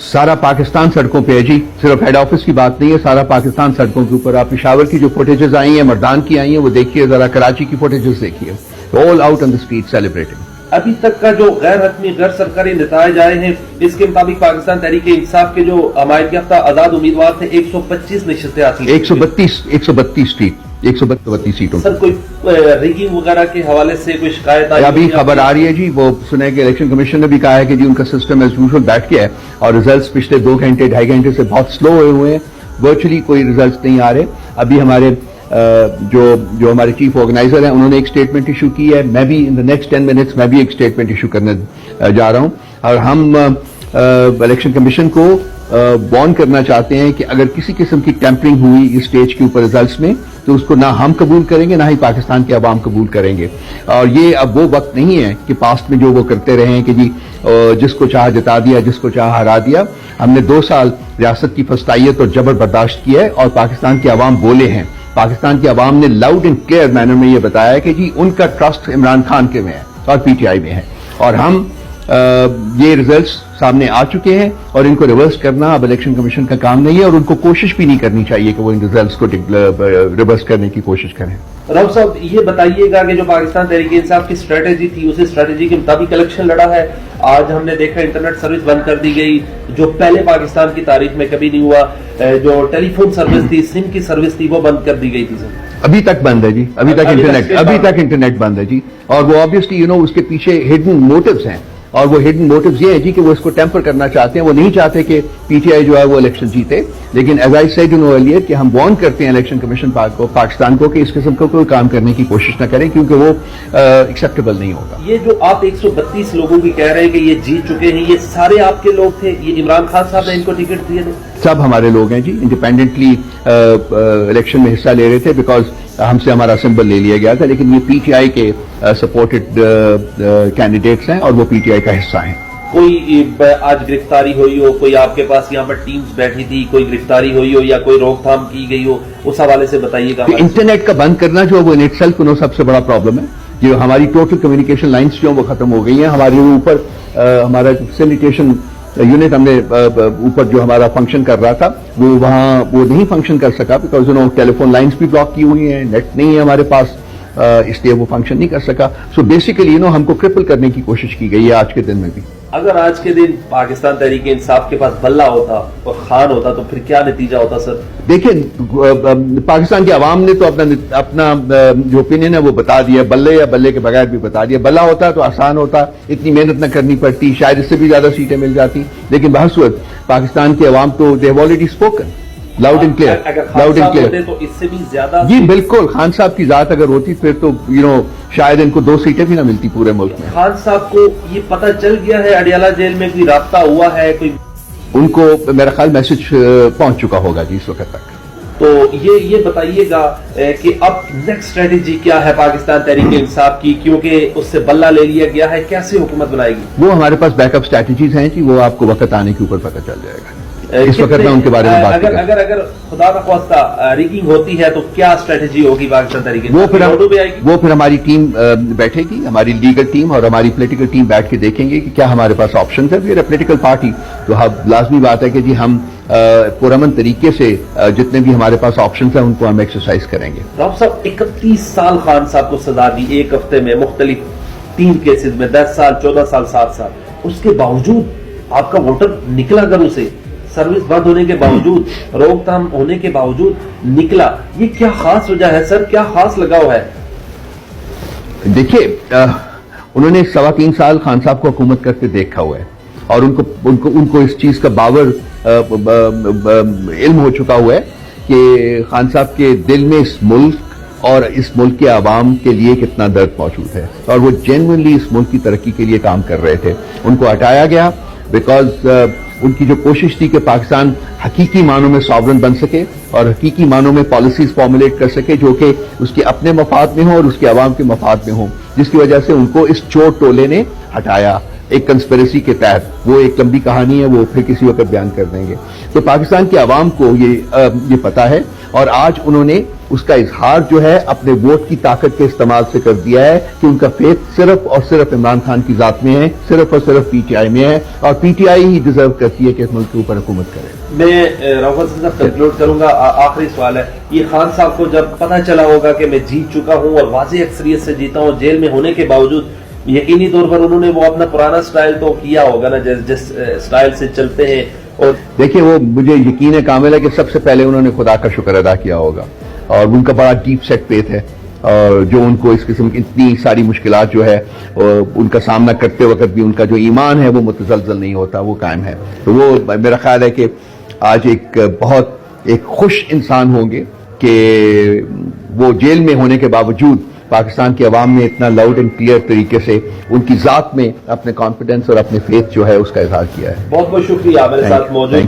सारा पाकिस्तान सड़कों पे है जी, सिर्फ हेड ऑफिस की बात नहीं है, सारा पाकिस्तान सड़कों के ऊपर। आप पेशावर की जो फुटेजेस आई हैं, मर्दान की आई हैं, वो देखिए जरा, कराची की फुटेजेस देखिए, all out on the street celebrating. अभी तक का जो गैर हतमी गैर सरकारी नतायज आए हैं, इसके मुताबिक पाकिस्तान तहरीक इंसाफ के जो हमायत याफ्ता आजाद उम्मीदवार थे 125 नशस्तें हासिल 132 सीटों। सर कोई रिगिंग वगैरह के हवाले से कोई शिकायत आई? अभी खबर आ रही है जी, वो सुने कि इलेक्शन कमीशन ने भी कहा है कि जी उनका सिस्टम एज यूजुअल बैठ गया है और रिजल्ट्स पिछले 2 घंटे 2.5 घंटे से बहुत स्लो हुए हैं, वर्चुअली कोई रिजल्ट्स नहीं आ रहे। अभी हमारे जो हमारे चीफ ऑर्गेनाइजर हैं, उन्होंने एक स्टेटमेंट इशू की है। मैं भी इन द नेक्स्ट 10 मिनट्स मैं भी एक स्टेटमेंट इशू करने जा रहा हूं और हम इलेक्शन कमीशन को वार्न करना चाहते हैं कि अगर किसी किस्म की टैंपरिंग हुई इस स्टेज के ऊपर रिजल्ट्स में, तो उसको ना हम कबूल करेंगे, ना ही पाकिस्तान के अवाम कबूल करेंगे। और ये अब वो वक्त नहीं है कि पास्ट में जो वो करते रहे हैं कि जी जिसको चाह जिता दिया, जिसको चाह हरा दिया। हमने 2 साल रियासत की फस्तायत और जबर बर्दाश्त किया है और पाकिस्तान के अवाम बोले हैं। पाकिस्तान की अवाम ने लाउड एंड क्लियर मैनर में ये बताया है कि जी उनका ट्रस्ट इमरान खान के में है और पीटीआई में है, और हम ये रिजल्ट्स सामने आ चुके हैं और इनको रिवर्स करना अब इलेक्शन कमीशन का काम नहीं है और उनको कोशिश भी नहीं करनी चाहिए कि वो इन रिजल्ट्स को रिवर्स करने की कोशिश करें। राव साहब ये बताइएगा कि जो पाकिस्तान तहरीक इंसाफ की स्ट्रेटेजी थी, उसी स्ट्रेटेजी के मुताबिक इलेक्शन लड़ा है। आज हमने देखा इंटरनेट सर्विस बंद कर दी गई, जो पहले पाकिस्तान की तारीख में कभी नहीं हुआ। जो टेलीफोन सर्विस थी, सिम की सर्विस थी, वो बंद कर दी गई थी सर। अभी तक बंद है जी, अभी तक इंटरनेट बंद है जी। और वो ऑब्वियसली उसके पीछे हिडन मोटिव्स हैं, और वो हिडन मोटिव्स ये है जी कि वो इसको टेम्पर करना चाहते हैं। वो नहीं चाहते कि पीटीआई जो है वो इलेक्शन जीते, लेकिन एज आई सेड अर्लियर कि हम वार्न करते हैं इलेक्शन कमीशन पाकिस्तान को कि इस किस्म का कोई काम करने की कोशिश न करें, क्योंकि वो एक्सेप्टेबल नहीं होगा। ये जो आप 132 लोगों की कह रहे हैं कि ये जीत चुके हैं, ये सारे आपके लोग थे? ये इमरान खान साहब ने इनको टिकट दिए थे? सब हमारे लोग हैं जी, इंडिपेंडेंटली इलेक्शन में हिस्सा ले रहे थे, बिकॉज हमसे हमारा सिंबल ले लिया गया था, लेकिन ये पीटीआई के सपोर्टेड कैंडिडेट्स हैं और वो पीटीआई का हिस्सा हैं। कोई आज गिरफ्तारी हुई हो, कोई आपके पास यहाँ पर टीम्स बैठी थी, कोई गिरफ्तारी हुई हो या कोई रोकथाम की गई हो, उस हवाले से बताइएगा। इंटरनेट का बंद करना जो वो इन इटसेल्फ सबसे बड़ा प्रॉब्लम है। जो हमारी टोटल कम्युनिकेशन लाइन्स जो वो खत्म हो गई हैं। हमारे ऊपर हमारा फैसिलिटेशन यूनिट हमने ऊपर जो हमारा फंक्शन कर रहा था वो वहां वो नहीं फंक्शन कर सका, बिकॉज टेलीफोन लाइंस भी ब्लॉक की हुई हैं, नेट नहीं है हमारे पास, इसलिए वो फंक्शन नहीं कर सका। सो बेसिकली हमको क्रिपल करने की कोशिश की गई है आज के दिन में भी। अगर आज के दिन पाकिस्तान तहरीक इंसाफ के पास बल्ला होता और खान होता तो फिर क्या नतीजा होता सर? देखिए, पाकिस्तान के अवाम ने तो अपना जो ओपिनियन है वो बता दिया, बल्ले या बल्ले के बगैर भी बता दिया। बल्ला होता तो आसान होता, इतनी मेहनत न करनी पड़ती, शायद इससे भी ज्यादा सीटें मिल जाती, लेकिन बहसूरत पाकिस्तान के अवाम तो they have already spoken loud and clear, loud and clear. तो इससे भी ज्यादा जी बिल्कुल, खान साहब की जात अगर होती फिर तो शायद इनको 2 सीटें भी ना मिलती पूरे मुल्क में। खान साहब को ये पता चल गया है अडियाला जेल में कोई राब्ता हुआ है? कोई उनको मेरा ख्याल मैसेज पहुंच चुका होगा जी इस वक्त तक। तो ये बताइएगा कि अब नेक्स्ट स्ट्रेटेजी क्या है पाकिस्तान तहरीक इंसाफ की, क्योंकि उससे बल्ला ले लिया गया है, कैसे हुकूमत बनाएगी? वो हमारे पास बैकअप स्ट्रेटेजीज हैं जी, वो आपको वक्त आने के ऊपर पता चल जाएगा। इस वक्त मैं उनके बारे में बात अगर अगर अगर खुदा का ख्वास्ता रिगिंग होती है तो क्या स्ट्रेटेजी होगी पाकिस्तान तहरीक? वो फिर हमारी टीम बैठेगी, हमारी लीगल टीम और हमारी पॉलिटिकल टीम बैठ के देखेंगे कि क्या हमारे पास ऑप्शन है। फिर पॉलिटिकल पार्टी तो लाजमी बात है कि जी हम पुरअमन तरीके से जितने भी हमारे पास ऑप्शन है उनको हम एक्सरसाइज करेंगे। राव साहब 31 साल खान साहब को सजा दी, 1 हफ्ते में मुख्तलिफ 3 केसेस में, 10 साल 14 साल 7 साल, उसके बावजूद आपका वोटर निकला घर से, सर्विस बंद होने के बावजूद, रोकथाम होने के बावजूद निकला। ये क्या खास वजह है सर, क्या खास लगाव है? देखिए, उन्होंने 3.25 साल खान साहब को हुकूमत करते देखा हुआ है और उनको इस चीज का बावर इल्म हो चुका हुआ है कि खान साहब के दिल में इस मुल्क और इस मुल्क के आवाम के लिए कितना दर्द मौजूद है और वो जेन्युइनली इस मुल्क की तरक्की के लिए काम कर रहे थे। उनको हटाया गया बिकॉज उनकी जो कोशिश थी कि पाकिस्तान हकीकी मानों में सॉवरन बन सके और हकीकी मानों में पॉलिसीज फॉर्मुलेट कर सके जो कि उसके अपने मफाद में हो और उसके अवाम के मफाद में हो, जिसकी वजह से उनको इस चोर टोले ने हटाया एक कंस्पिरेसी के तहत। वो एक लंबी कहानी है, वो फिर किसी वक्त बयान कर देंगे। तो पाकिस्तान के अवाम को ये पता है और आज उन्होंने اس کا اظہار جو ہے اپنے ووٹ کی طاقت کے استعمال سے کر دیا ہے کہ ان کا فیتھ صرف اور صرف عمران خان کی ذات میں ہے، صرف اور صرف پی ٹی آئی میں ہے، اور P T I he deserve کرتی ہے کہ اس ملک کے اوپر حکومت کرے۔ میں روفت صاحب کنکلوڈ کروں گا، آخری سوال ہے، یہ خان صاحب کو جب پتہ چلا ہوگا کہ میں جیت چکا ہوں اور واضح اکثریت سے جیتا ہوں، جیل میں ہونے کے باوجود یقینی طور پر انہوں نے وہ اپنا پرانا سٹائل تو کیا ہوگا نا، جس سٹائل سے چلتے ہیں، اور دیکھیں وہ مجھے یقین کامل ہے کہ سب سے پہلے انہوں نے خدا کا شکر ادا کیا ہوگا، اور ان کا بڑا ڈیپ سیٹ فیتھ ہے، اور جو ان کو اس قسم کی اتنی ساری مشکلات جو ہے ان کا سامنا کرتے وقت بھی ان کا جو ایمان ہے وہ متزلزل نہیں ہوتا، وہ قائم ہے۔ تو وہ میرا خیال ہے کہ آج ایک خوش انسان ہوں گے کہ وہ جیل میں ہونے کے باوجود پاکستان کی عوام نے اتنا لاؤڈ اینڈ کلیئر طریقے سے ان کی ذات میں اپنے کانفیڈنس اور اپنے فیتھ جو ہے اس کا اظہار کیا ہے۔ بہت بہت شکریہ میرے ساتھ موجود